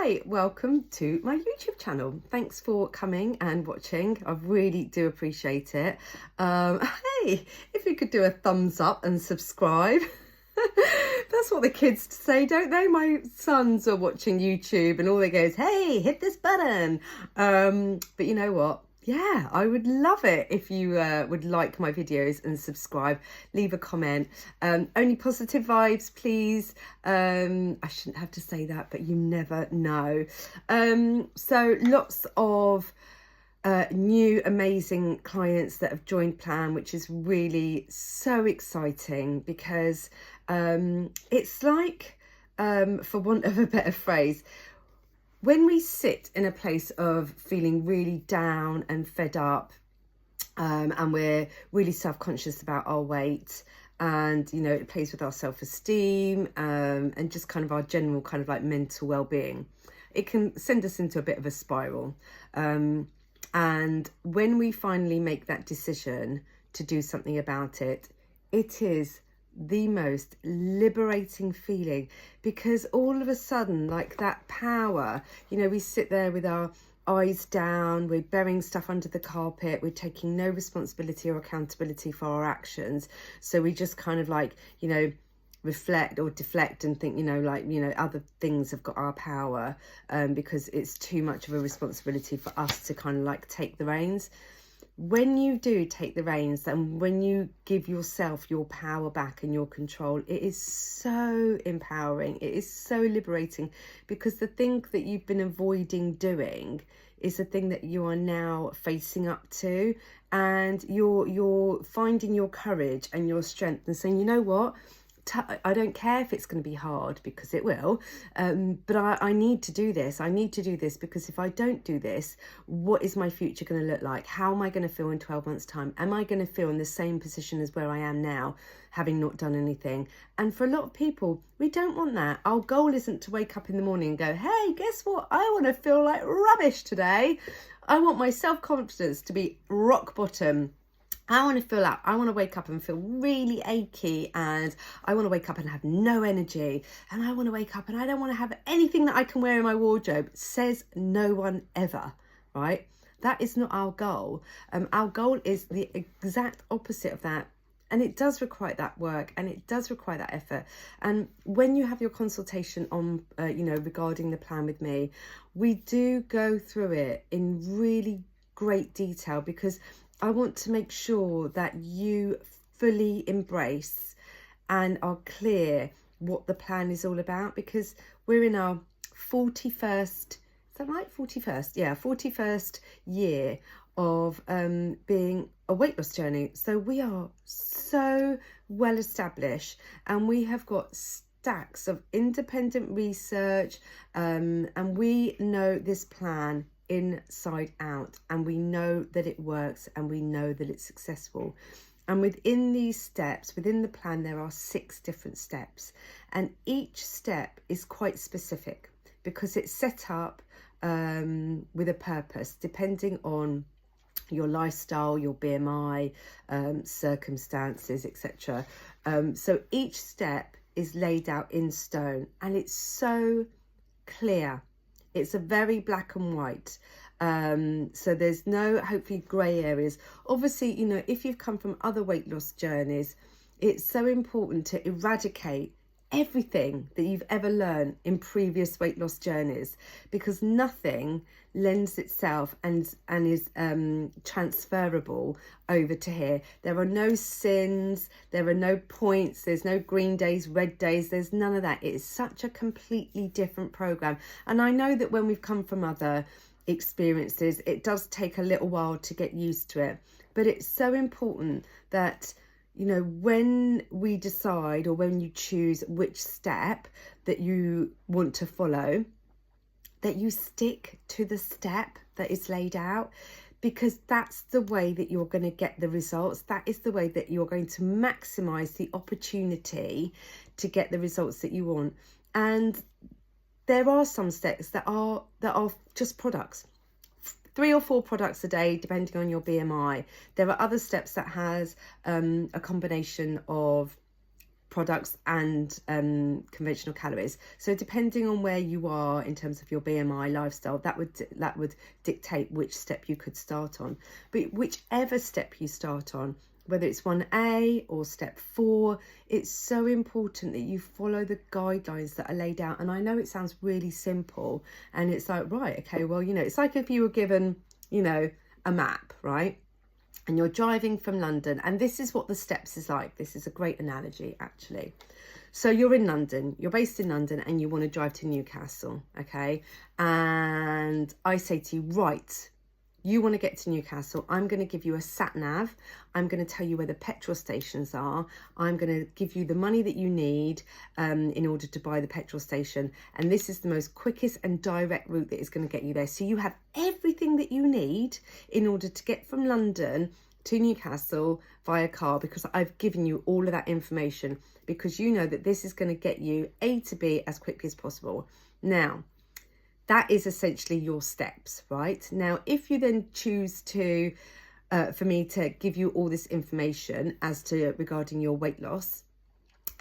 Hi, welcome to my YouTube channel. Thanks for coming and watching. I really do appreciate it. Hey, if you could do a thumbs up and subscribe. That's what the kids say, don't they? My sons are watching YouTube and all they go is, hey, hit this button. But you know what? Yeah, I would love it if you would like my videos and subscribe, leave a comment. Only positive vibes, please. I shouldn't have to say that, but you never know. So lots of new amazing clients that have joined Plan, which is really so exciting because it's like, for want of a better phrase, when we sit in a place of feeling really down and fed up, and we're really self-conscious about our weight, and you know it plays with our self-esteem, and just kind of our general kind of like mental well-being, it can send us into a bit of a spiral. And when we finally make that decision to do something about it, it is the most liberating feeling, because all of a sudden, like that power, you know, we sit there with our eyes down, we're burying stuff under the carpet, we're taking no responsibility or accountability for our actions. So we just kind of like, you know, reflect or deflect and think, you know, like, you know, other things have got our power, because it's too much of a responsibility for us to kind of like take the reins. When you do take the reins and when you give yourself your power back and your control, it is so empowering. It is so liberating, because the thing that you've been avoiding doing is the thing that you are now facing up to, and you're finding your courage and your strength and saying, you know what, I don't care if it's going to be hard, because it will, but I need to do this. I need to do this, because if I don't do this, what is my future going to look like? How am I going to feel in 12 months' time? Am I going to feel in the same position as where I am now, having not done anything? And for a lot of people, we don't want that. Our goal isn't to wake up in the morning and go, hey, guess what? I want to feel like rubbish today. I want my self-confidence to be rock bottom. I want to feel out. I want to wake up and feel really achy, and I want to wake up and have no energy, and I want to wake up and I don't want to have anything that I can wear in my wardrobe. Says no one ever, right? That is not our goal. Our goal is the exact opposite of that. And it does require that work, and it does require that effort. And when you have your consultation on, you know, regarding the plan with me, we do go through it in really great detail, because I want to make sure that you fully embrace and are clear what the plan is all about, because we're in our 41st, is that right? 41st, yeah, 41st year of being a weight loss journey. So we are so well established, and we have got stacks of independent research, and we know this plan inside out, and we know that it works, and we know that it's successful. And within these steps, within the plan, there are 6 different steps, and each step is quite specific, because it's set up with a purpose, depending on your lifestyle, your BMI, circumstances, etc. So each step is laid out in stone, and it's so clear. It's a very black and white. So there's no, hopefully, grey areas. Obviously, you know, if you've come from other weight loss journeys, it's so important to eradicate everything that you've ever learned in previous weight loss journeys, because nothing lends itself and is transferable over to here. There are no sins, there are no points, there's no green days, red days, there's none of that. It is such a completely different program. And I know that when we've come from other experiences, it does take a little while to get used to it, but it's so important that, you know, when we decide, or when you choose which step that you want to follow, that you stick to the step that is laid out, because that's the way that you're going to get the results. That is the way that you're going to maximize the opportunity to get the results that you want. And there are some steps that are just products. 3 or 4 products a day, depending on your BMI. There are other steps that has a combination of products and conventional calories. So depending on where you are in terms of your BMI lifestyle, that would dictate which step you could start on. But whichever step you start on, whether it's 1A or step 4, it's so important that you follow the guidelines that are laid out. And I know it sounds really simple, and it's like, right, okay, well, you know, it's like if you were given, you know, a map, right? And you're driving from London, and this is what the steps is like. This is a great analogy, actually. So you're in London, you're based in London, and you want to drive to Newcastle, okay? And I say to you, right, you want to get to Newcastle, I'm going to give you a sat nav. I'm going to tell you where the petrol stations are. I'm going to give you the money that you need in order to buy the petrol station. And this is the most quickest and direct route that is going to get you there. So you have everything that you need in order to get from London to Newcastle via car, because I've given you all of that information, because you know that this is going to get you A to B as quickly as possible. Now, that is essentially your steps, right? Now, if you then choose to, for me to give you all this information as to regarding your weight loss,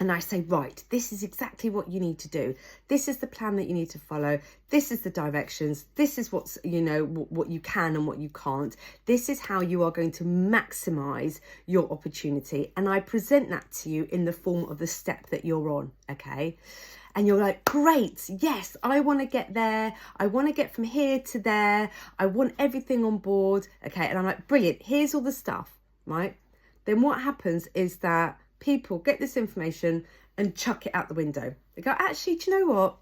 and I say, right, this is exactly what you need to do. This is the plan that you need to follow. This is the directions. This is what's, you know, what you can and what you can't. This is how you are going to maximize your opportunity. And I present that to you in the form of the step that you're on, okay? And you're like, great, yes, I want to get there. I want to get from here to there. I want everything on board. Okay, and I'm like, brilliant, here's all the stuff, right? Then what happens is that people get this information and chuck it out the window. They go, actually, do you know what?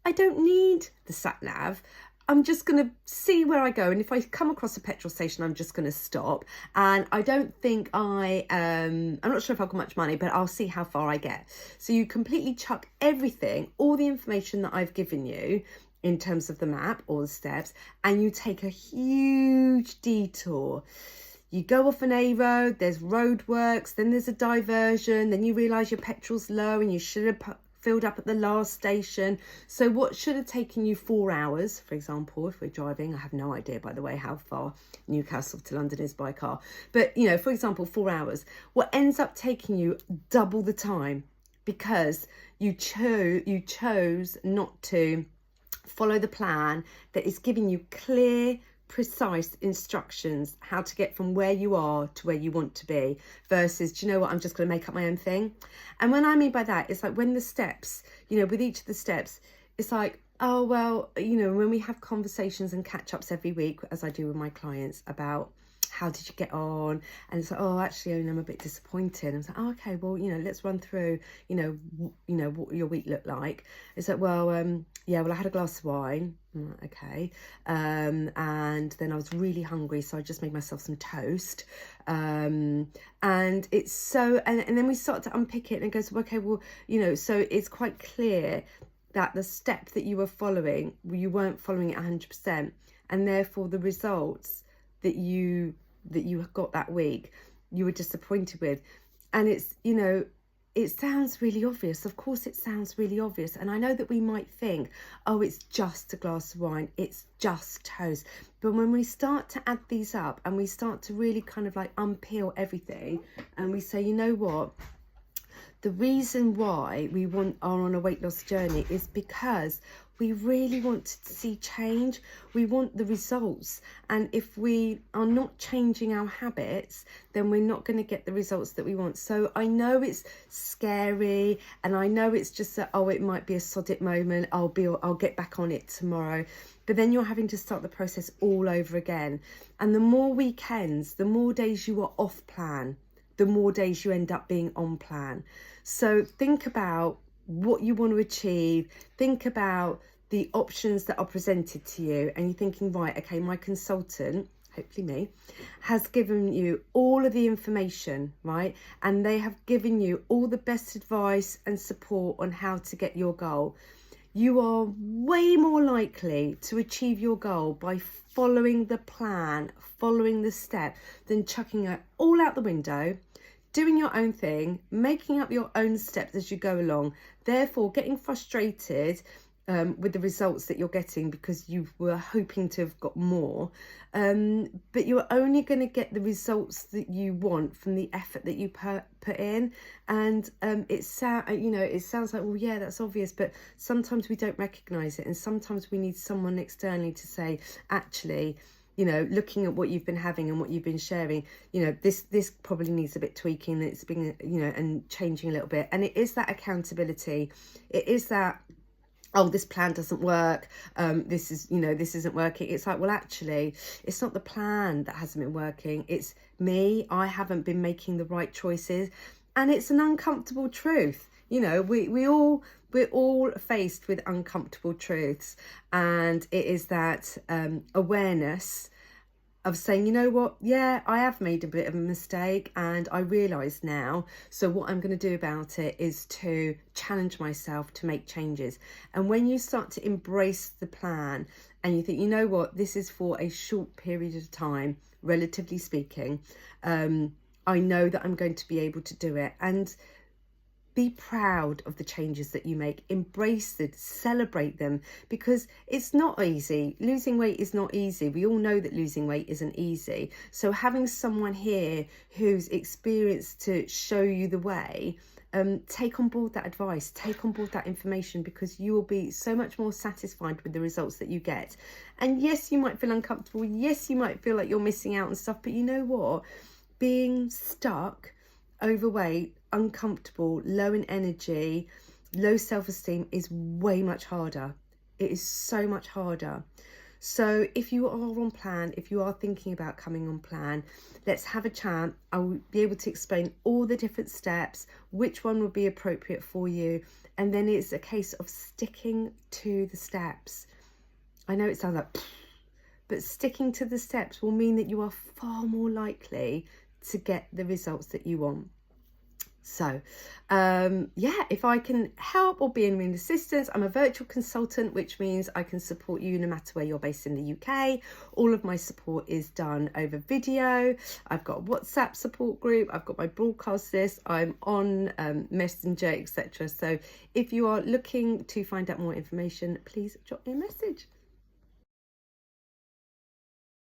I don't need the sat nav. I'm just going to see where I go. And if I come across a petrol station, I'm just going to stop. And I don't think I'm not sure if I've got much money, but I'll see how far I get. So you completely chuck everything, all the information that I've given you in terms of the map or the steps, and you take a huge detour. You go off an A road, there's roadworks, then there's a diversion, then you realise your petrol's low and you should have filled up at the last station. So what should have taken you 4 hours, for example, if we're driving, I have no idea, by the way, how far Newcastle to London is by car. But, you know, for example, 4 hours, what ends up taking you double the time, because you chose not to follow the plan that is giving you clear, precise instructions how to get from where you are to where you want to be, versus, do you know what, I'm just going to make up my own thing. And when I mean by that, it's like when the steps, you know, with each of the steps, it's like, oh, well, you know, when we have conversations and catch-ups every week, as I do with my clients, about how did you get on, and it's like, oh, actually, I'm a bit disappointed. I'm like, oh, okay, well, you know, let's run through, you know what your week looked like. It's like, well, yeah, well, I had a glass of wine, okay, and then I was really hungry, so I just made myself some toast, and it's so, and then we start to unpick it, and it goes, okay, well, you know, so it's quite clear that the step that you were following, you weren't following it 100%, and therefore the results that you got that week, you were disappointed with. And it's, you know, it sounds really obvious. Of course it sounds really obvious. And I know that we might think, oh, it's just a glass of wine, it's just toast. But when we start to add these up and we start to really kind of like unpeel everything, and we say, you know what, the reason why we are on a weight loss journey is because we really want to see change. We want the results. And if we are not changing our habits, then we're not going to get the results that we want. So I know it's scary, and I know it's just that, oh, it might be a sod it moment. I'll get back on it tomorrow. But then you're having to start the process all over again. And the more weekends, the more days you are off plan, the more days you end up being on plan. So think about what you want to achieve. Think about the options that are presented to you, and you're thinking, right, okay, my consultant, hopefully me, has given you all of the information, right? And they have given you all the best advice and support on how to get your goal. You are way more likely to achieve your goal by following the plan, following the step, than chucking it all out the window, doing your own thing, making up your own steps as you go along, therefore getting frustrated with the results that you're getting because you were hoping to have got more, but you're only going to get the results that you want from the effort that you put in. And it sounds like, well, yeah, that's obvious, but sometimes we don't recognize it, and sometimes we need someone externally to say, actually, looking at what you've been having and what you've been sharing, this probably needs a bit tweaking, it's been, and changing a little bit. And it is that accountability. It is that, oh, this plan doesn't work, this isn't working. It's like, well, actually, it's not the plan that hasn't been working, it's me. I haven't been making the right choices. And it's an uncomfortable truth. We're all faced with uncomfortable truths, and it is that awareness of saying, you know what, yeah, I have made a bit of a mistake and I realise now, so what I'm going to do about it is to challenge myself to make changes. And when you start to embrace the plan and you think, you know what, this is for a short period of time, relatively speaking, I know that I'm going to be able to do it. And be proud of the changes that you make, embrace it, celebrate them, because it's not easy. Losing weight is not easy. We all know that losing weight isn't easy. So having someone here who's experienced to show you the way, take on board that advice, take on board that information, because you will be so much more satisfied with the results that you get. And yes, you might feel uncomfortable. Yes, you might feel like you're missing out and stuff, but you know what? Being stuck, overweight, uncomfortable, low in energy, low self-esteem is way much harder. It is so much harder. So if you are on plan, if you are thinking about coming on plan, let's have a chat. I will be able to explain all the different steps, which one would be appropriate for you. And then it's a case of sticking to the steps. I know it sounds like, but sticking to the steps will mean that you are far more likely to get the results that you want. So, if I can help or be in assistance, I'm a virtual consultant, which means I can support you no matter where you're based in the UK. All of my support is done over video. I've got a WhatsApp support group. I've got my broadcast list. I'm on Messenger, etc. So if you are looking to find out more information, please drop me a message.